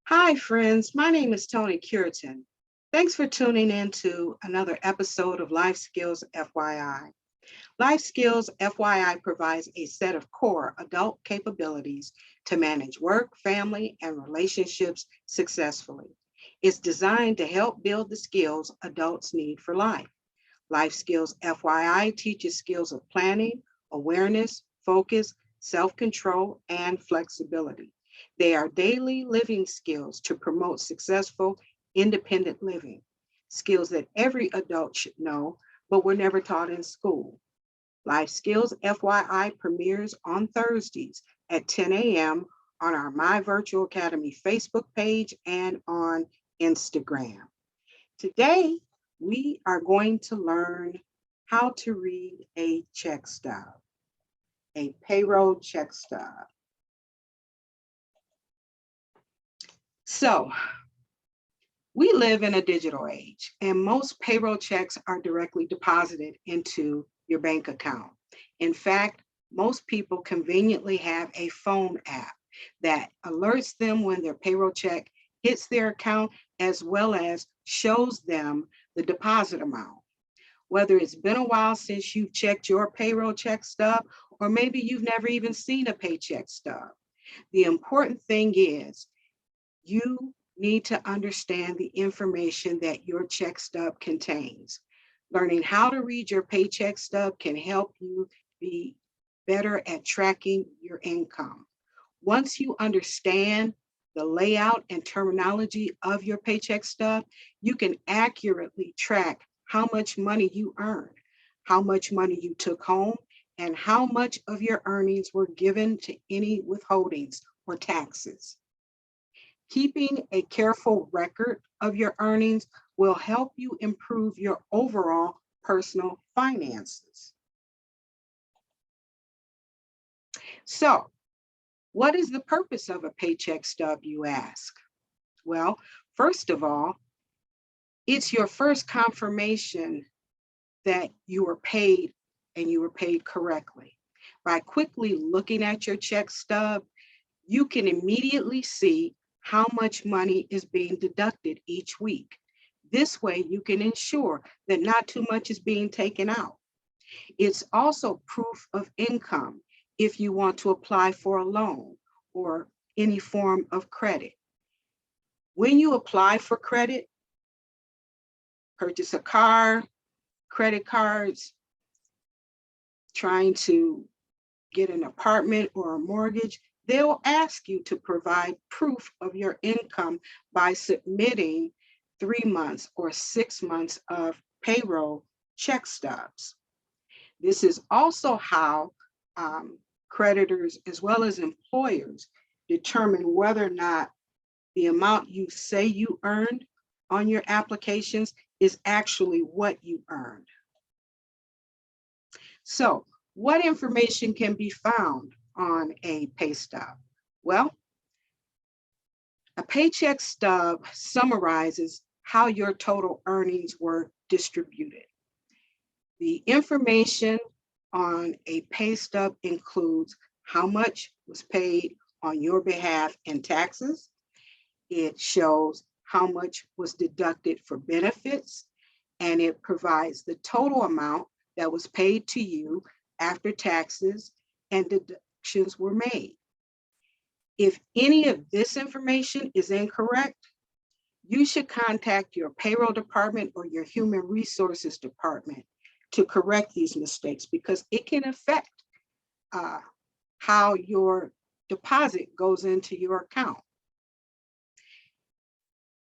Hi, friends. My name is Toni Cureton. Thanks for tuning in to another episode of Life Skills FYI. Life Skills FYI provides a set of core adult capabilities to manage work, family, and relationships successfully. It's designed to help build the skills adults need for life. Life Skills FYI teaches skills of planning, awareness, focus, self control, and flexibility. They are daily living skills to promote successful, independent living, skills that every adult should know, but were never taught in school. Life Skills FYI premieres on Thursdays at 10 a.m. on our My Virtual Academy Facebook page and on Instagram. Today, we are going to learn how to read a check stub, a payroll check stub. So, we live in a digital age, and most payroll checks are directly deposited into your bank account. In fact, most people conveniently have a phone app that alerts them when their payroll check hits their account, as well as shows them the deposit amount. Whether it's been a while since you've checked your payroll check stub, or maybe you've never even seen a paycheck stub. The important thing is you need to understand the information that your check stub contains. Learning how to read your paycheck stub can help you be better at tracking your income. Once you understand the layout and terminology of your paycheck stub, you can accurately track how much money you earned, how much money you took home, and how much of your earnings were given to any withholdings or taxes. Keeping a careful record of your earnings will help you improve your overall personal finances. So, what is the purpose of a paycheck stub, you ask? Well, first of all, it's your first confirmation that you were paid and you were paid correctly. By quickly looking at your check stub, you can immediately see how much money is being deducted each week. This way, you can ensure that not too much is being taken out. It's also proof of income if you want to apply for a loan or any form of credit. When you apply for credit, purchase a car, credit cards, trying to get an apartment or a mortgage, they'll ask you to provide proof of your income by submitting 3 months or 6 months of payroll check stubs. This is also how creditors as well as employers determine whether or not the amount you say you earned on your applications is actually what you earned. So, what information can be found on a pay stub? Well, a paycheck stub summarizes how your total earnings were distributed. The information on a pay stub includes how much was paid on your behalf in taxes. It shows how much was deducted for benefits, and it provides the total amount that was paid to you after taxes and deductions were made. If any of this information is incorrect, you should contact your payroll department or your human resources department to correct these mistakes, because it can affect how your deposit goes into your account.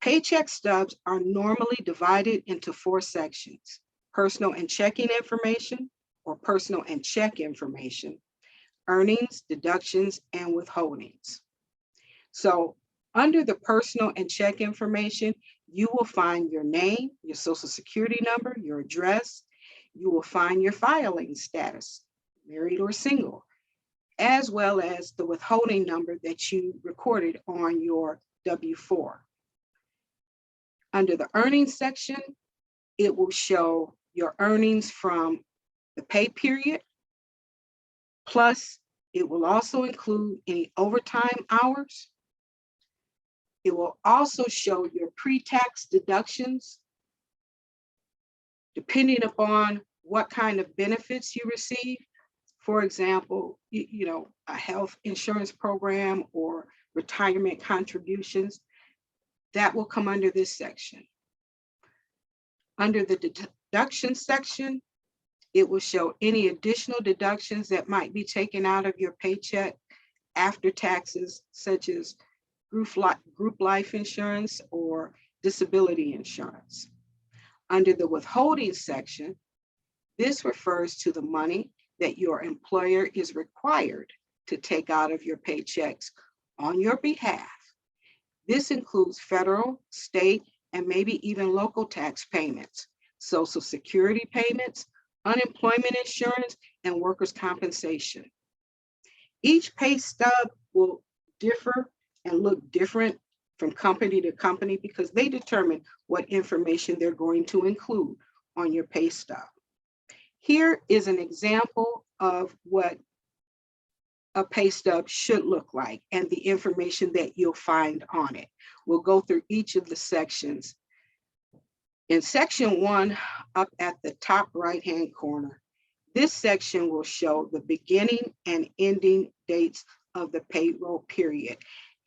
Paycheck stubs are normally divided into 4 sections: personal and checking information, or personal and check information, earnings, deductions, and withholdings. So under the personal and check information, you will find your name, your social security number, your address. You will find your filing status, married or single, as well as the withholding number that you recorded on your W-4. Under the earnings section, it will show your earnings from the pay period, plus it will also include any overtime hours. It will also show your pre-tax deductions, depending upon what kind of benefits you receive. For example, a health insurance program or retirement contributions, that will come under this section. Under the deduction section, it will show any additional deductions that might be taken out of your paycheck after taxes, such as group life insurance or disability insurance. Under the withholding section, this refers to the money that your employer is required to take out of your paychecks on your behalf. This includes federal, state, and maybe even local tax payments, Social Security payments, unemployment insurance, and workers' compensation. Each pay stub will differ and look different from company to company because they determine what information they're going to include on your pay stub. Here is an example of what a pay stub should look like and the information that you'll find on it. We'll go through each of the sections. In section 1, up at the top right-hand corner, this section will show the beginning and ending dates of the payroll period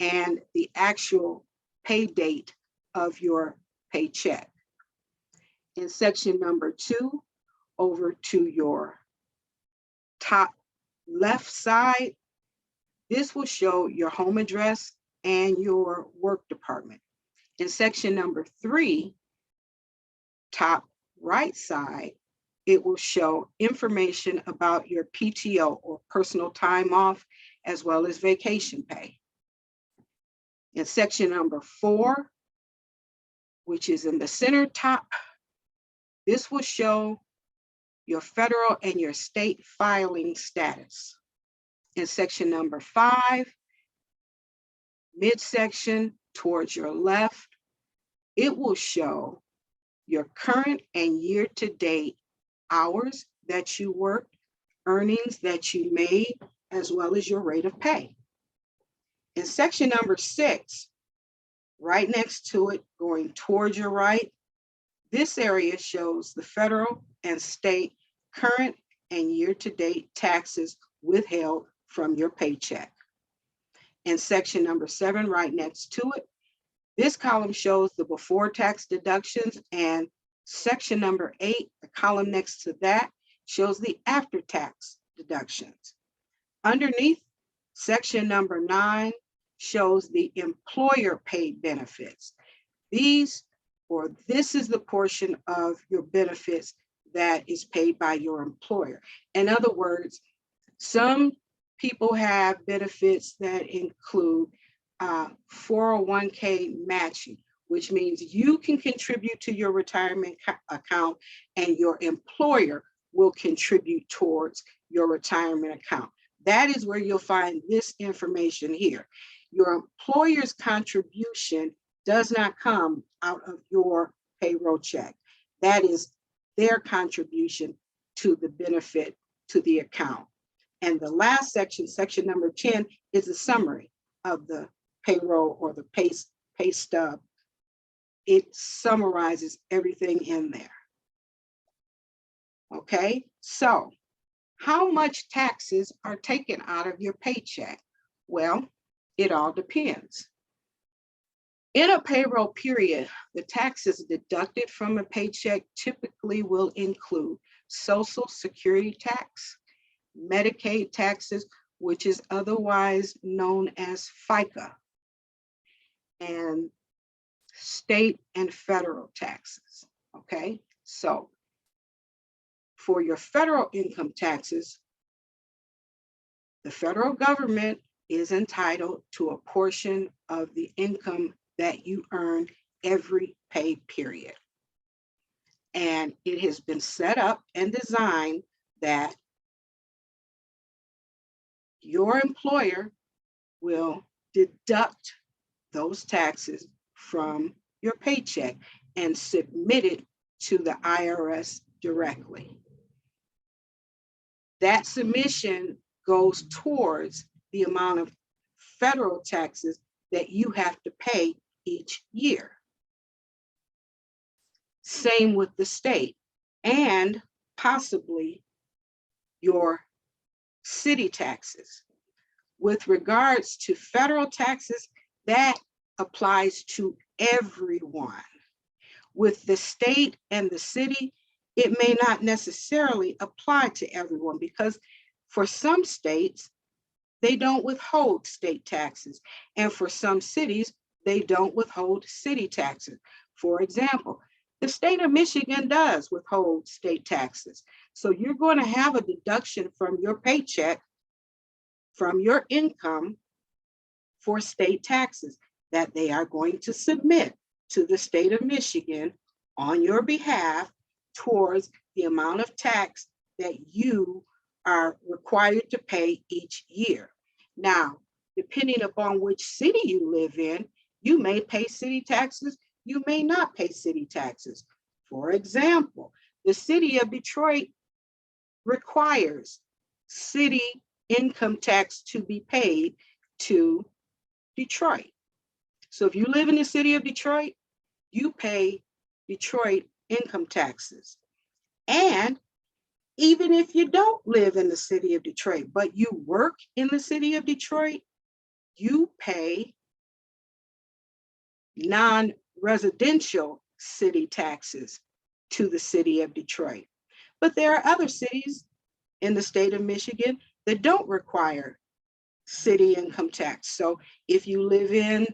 and the actual pay date of your paycheck. In section number 2, over to your top left side, this will show your home address and your work department. In section number 3, top right side, it will show information about your PTO or personal time off, as well as vacation pay. In section number 4, which is in the center top, this will show your federal and your state filing status. In section number 5, midsection towards your left, it will show your current and year-to-date hours that you worked, earnings that you made, as well as your rate of pay. In section number 6, right next to it, going towards your right, this area shows the federal and state current and year-to-date taxes withheld from your paycheck. In section number 7, right next to it, this column shows the before tax deductions, and section number 8, the column next to that, shows the after tax deductions. Underneath, section number 9 shows the employer paid benefits. This is the portion of your benefits that is paid by your employer. In other words, some people have benefits that include 401k matching, which means you can contribute to your retirement account and your employer will contribute towards your retirement account. That is where you'll find this information here. Your employer's contribution does not come out of your payroll check. That is their contribution to the benefit to the account. And the last section, section number 10, is a summary of the payroll or the pay stub. It summarizes everything in there. Okay, so how much taxes are taken out of your paycheck? Well, it all depends. In a payroll period, the taxes deducted from a paycheck typically will include Social Security tax, Medicaid taxes, which is otherwise known as FICA, and state and federal taxes. Okay, so for your federal income taxes, the federal government is entitled to a portion of the income that you earn every pay period. And it has been set up and designed that your employer will deduct those taxes from your paycheck and submit it to the IRS directly. That submission goes towards the amount of federal taxes that you have to pay each year. Same with the state and possibly your city taxes. With regards to federal taxes, that applies to everyone. With the state and the city, it may not necessarily apply to everyone because for some states, they don't withhold state taxes. And for some cities, they don't withhold city taxes. For example, the state of Michigan does withhold state taxes. So you're going to have a deduction from your paycheck, from your income for state taxes that they are going to submit to the state of Michigan on your behalf towards the amount of tax that you are required to pay each year. Now, depending upon which city you live in, you may pay city taxes, you may not pay city taxes. For example, the city of Detroit requires city income tax to be paid to Detroit. So if you live in the city of Detroit, you pay Detroit income taxes. And even if you don't live in the city of Detroit, but you work in the city of Detroit, you pay non-residential city taxes to the city of Detroit. But there are other cities in the state of Michigan that don't require city income tax. So if you live in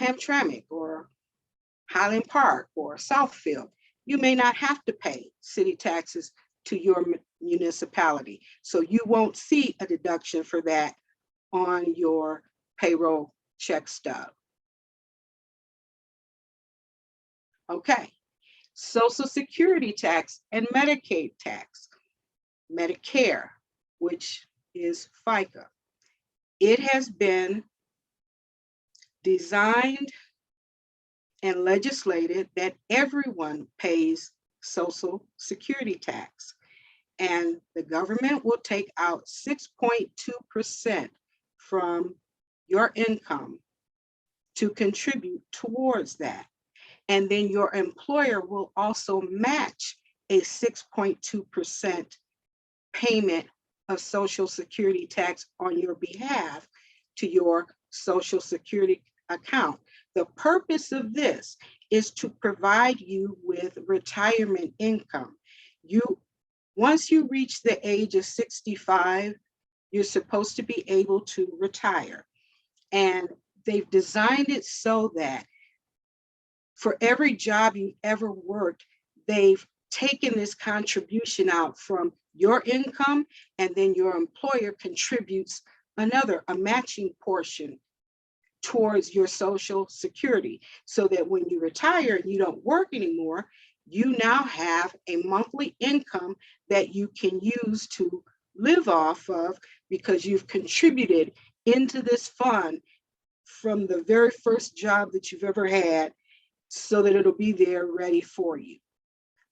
Hamtramck or Highland Park or Southfield, you may not have to pay city taxes to your municipality. So you won't see a deduction for that on your payroll check stub. Okay, Social Security tax and Medicaid tax. Medicare, which is FICA. It has been designed and legislated that everyone pays Social Security tax. And the government will take out 6.2% from your income to contribute towards that. And then your employer will also match a 6.2% payment of Social Security tax on your behalf to your Social Security account. The purpose of this is to provide you with retirement income. Once you reach the age of 65, you're supposed to be able to retire. And they've designed it so that for every job you've ever worked, they've taken this contribution out from your income, and then your employer contributes a matching portion towards your Social Security, so that when you retire and you don't work anymore, you now have a monthly income that you can use to live off of because you've contributed into this fund from the very first job that you've ever had, so that it'll be there ready for you.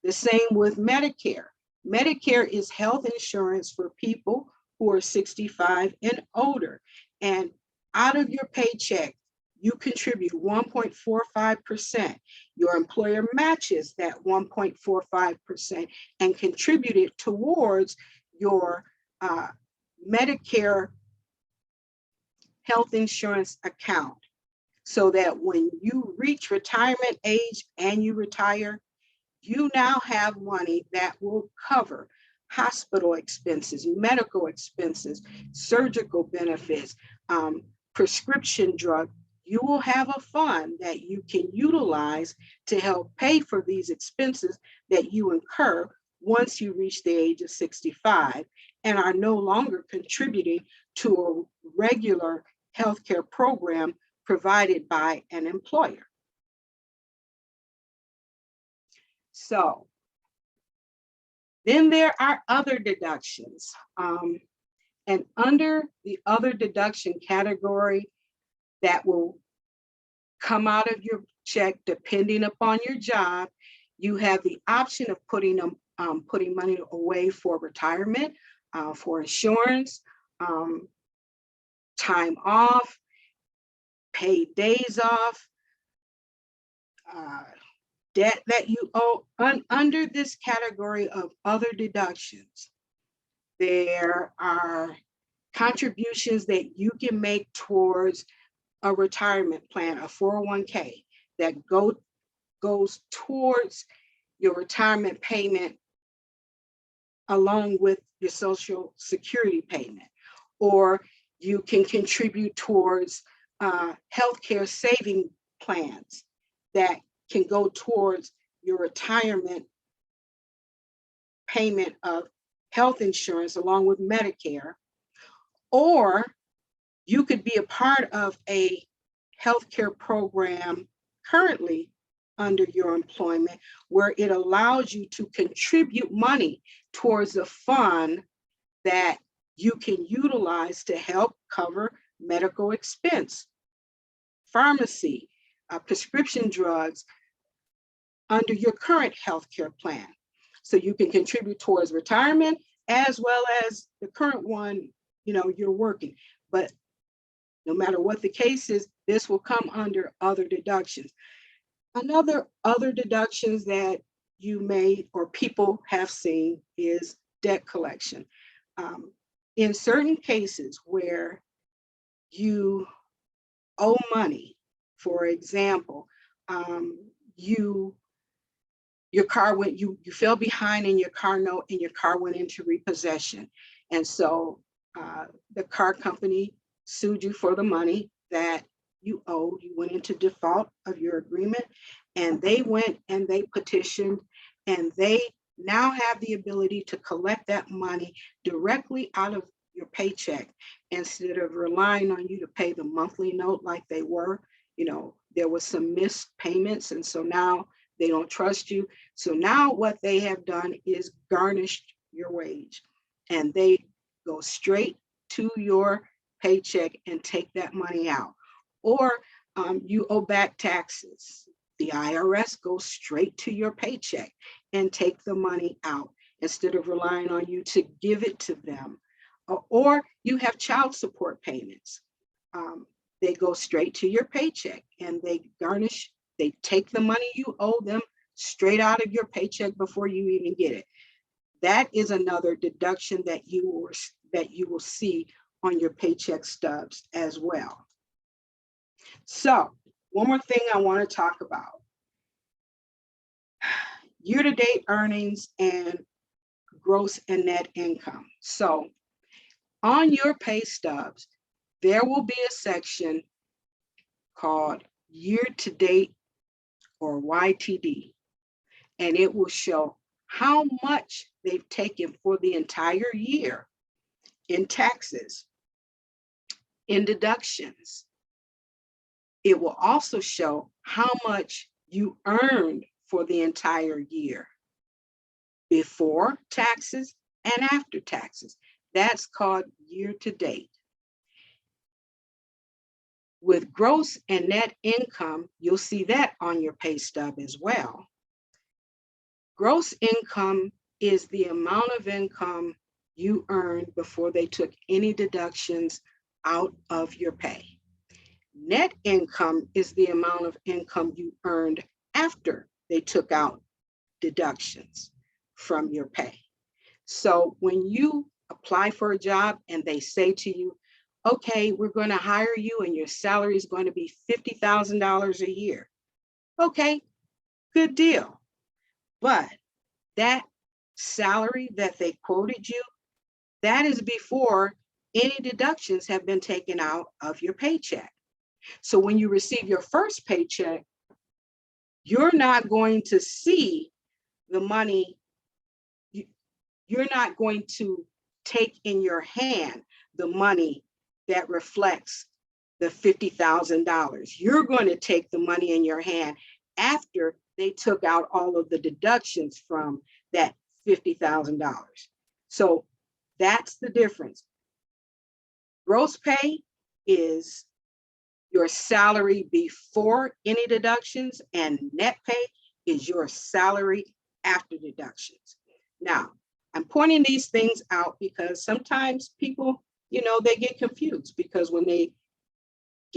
The same with Medicare. Medicare is health insurance for people who are 65 and older. And out of your paycheck, you contribute 1.45%. Your employer matches that 1.45% and contribute it towards your Medicare health insurance account, so that when you reach retirement age and you retire, you now have money that will cover hospital expenses, medical expenses, surgical benefits, prescription drug. You will have a fund that you can utilize to help pay for these expenses that you incur once you reach the age of 65 and are no longer contributing to a regular healthcare program provided by an employer. So then there are other deductions. And under the other deduction category that will come out of your check depending upon your job, you have the option of putting money away for retirement, for insurance, time off, paid days off, debt that you owe. Under this category of other deductions, there are contributions that you can make towards a retirement plan, a 401k, that goes towards your retirement payment along with your Social Security payment. Or you can contribute towards healthcare saving plans that can go towards your retirement payment of health insurance along with Medicare. Or you could be a part of a healthcare program currently under your employment where it allows you to contribute money towards a fund that you can utilize to help cover medical expense, pharmacy, prescription drugs under your current healthcare plan. So you can contribute towards retirement as well as the current one, you're working. But no matter what the case is, this will come under other deductions. Other deductions that you may or people have seen is debt collection. In certain cases where you owe money, for example, your car went, you fell behind in your car note and your car went into repossession. And so the car company sued you for the money that you owed. You went into default of your agreement, and they went and they petitioned, and they now have the ability to collect that money directly out of your paycheck instead of relying on you to pay the monthly note like they were. There was some missed payments, and so now they don't trust you. So now what they have done is garnished your wage, and they go straight to your paycheck and take that money out. Or you owe back taxes. The IRS goes straight to your paycheck and take the money out instead of relying on you to give it to them. Or you have child support payments. They go straight to your paycheck and they take the money you owe them straight out of your paycheck before you even get it. That is another deduction that you will see on your paycheck stubs as well. So one more thing I want to talk about: year-to-date earnings and gross and net income. So on your pay stubs, there will be a section called year-to-date or YTD, and it will show how much they've taken for the entire year in taxes, in deductions. It will also show how much you earned for the entire year, before taxes and after taxes. That's called year-to-date. With gross and net income, you'll see that on your pay stub as well. Gross income is the amount of income you earned before they took any deductions out of your pay. Net income is the amount of income you earned after they took out deductions from your pay. So when you apply for a job and they say to you, okay, we're going to hire you and your salary is going to be $50,000 a year. Okay, good deal. But that salary that they quoted you, that is before any deductions have been taken out of your paycheck. So when you receive your first paycheck, you're not going to see the money. You're not going to take in your hand the money that reflects the $50,000. You're going to take the money in your hand after they took out all of the deductions from that $50,000. So that's the difference. Gross pay is your salary before any deductions, and net pay is your salary after deductions. Now, I'm pointing these things out because sometimes people, they get confused, because when they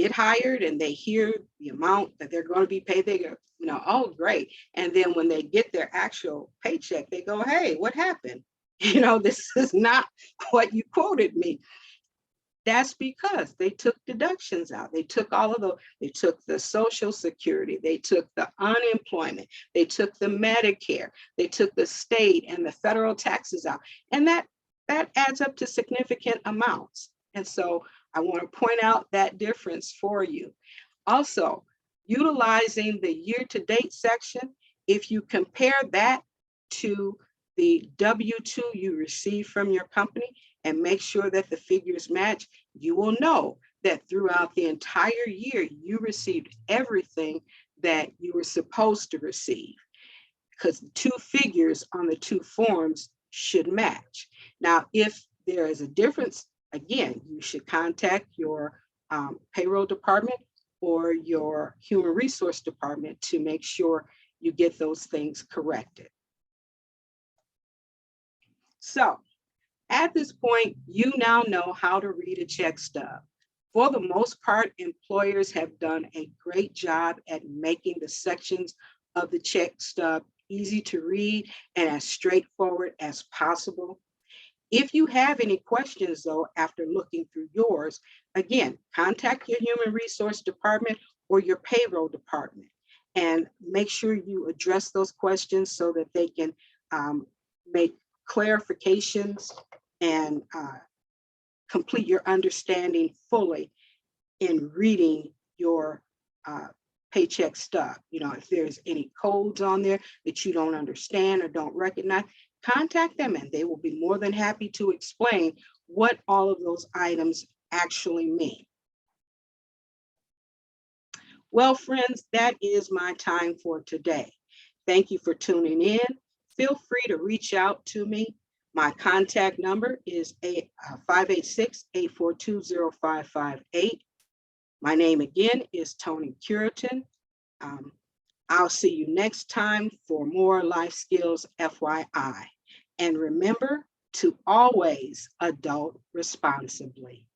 get hired and they hear the amount that they're going to be paid, they go, oh, great. And then when they get their actual paycheck, they go, hey, what happened? This is not what you quoted me. That's because they took deductions out. They took they took the Social Security, they took the unemployment, they took the Medicare, they took the state and the federal taxes out. And that adds up to significant amounts. And so I want to point out that difference for you. Also, utilizing the year-to-date section, if you compare that to the W-2 you receive from your company and make sure that the figures match, you will know that throughout the entire year, you received everything that you were supposed to receive, because the two figures on the two forms should match. Now, if there is a difference, again, you should contact your payroll department or your human resource department to make sure you get those things corrected. So at this point, you now know how to read a check stub. For the most part, employers have done a great job at making the sections of the check stub easy to read and as straightforward as possible. If you have any questions, though, after looking through yours, again, contact your human resource department or your payroll department and make sure you address those questions so that they can make clarifications and complete your understanding fully in reading your paycheck stub. If there's any codes on there that you don't understand or don't recognize, contact them and they will be more than happy to explain what all of those items actually mean. Well, friends, that is my time for today. Thank you for tuning in. Feel free to reach out to me. My contact number is 586-842-0558. My name again is Toni Cureton. I'll see you next time for more Life Skills FYI. And remember to always adult responsibly.